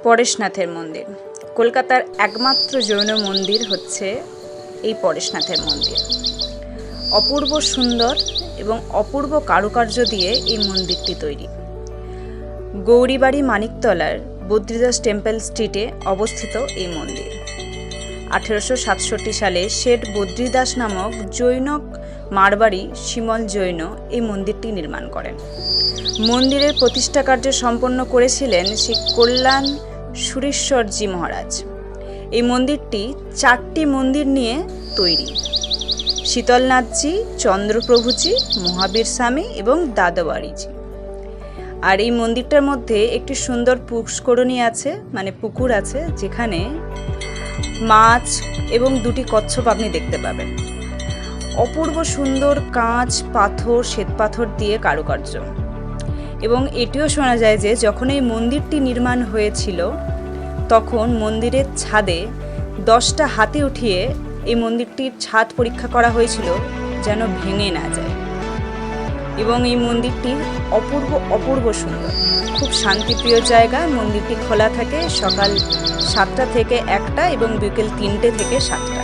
পরেশনাথের মন্দির। কলকাতার একমাত্র জৈন মন্দির হচ্ছে এই পরেশনাথের মন্দির। অপূর্ব সুন্দর এবং অপূর্ব কারুকার্য দিয়ে এই মন্দিরটি তৈরি। গৌরীবাড়ি মানিকতলার বদ্রীদাস টেম্পল স্ট্রিটে অবস্থিত এই মন্দির। 1867 সালে শেঠ বদ্রীদাস নামক জৈনক মারবাড়ি শিমল জৈন এই মন্দিরটি নির্মাণ করেন। মন্দিরের প্রতিষ্ঠা কার্য সম্পন্ন করেছিলেন শ্রী কল্যাণ সুরেশ্বরজি মহারাজ। এই মন্দিরটি 4টি মন্দির নিয়ে তৈরি: শীতলনাথজি, চন্দ্রপ্রভুজি, মহাবীর স্বামী এবং দাদাবাড়িজি। আর এই মন্দিরটার মধ্যে একটি সুন্দর পুষ্করণী আছে, মানে পুকুর আছে, যেখানে মাছ এবং 2টি কচ্ছপ আপনি দেখতে পাবেন। অপূর্ব সুন্দর কাঁচ, পাথর, শ্বেতপাথর দিয়ে কারুকার্য। এবং এটিও শোনা যায় যে যখন এই মন্দিরটি নির্মাণ হয়েছিল তখন মন্দিরের ছাদে 10টা হাতি উঠিয়ে এই মন্দিরটির ছাদ পরীক্ষা করা হয়েছিল যেন ভেঙে না যায়। এবং এই মন্দিরটি অপূর্ব সুন্দর, খুব শান্তিপ্রিয় জায়গা। মন্দিরটি খোলা থাকে সকাল 7টা থেকে 1টা এবং বিকেল 3টে থেকে 7টা।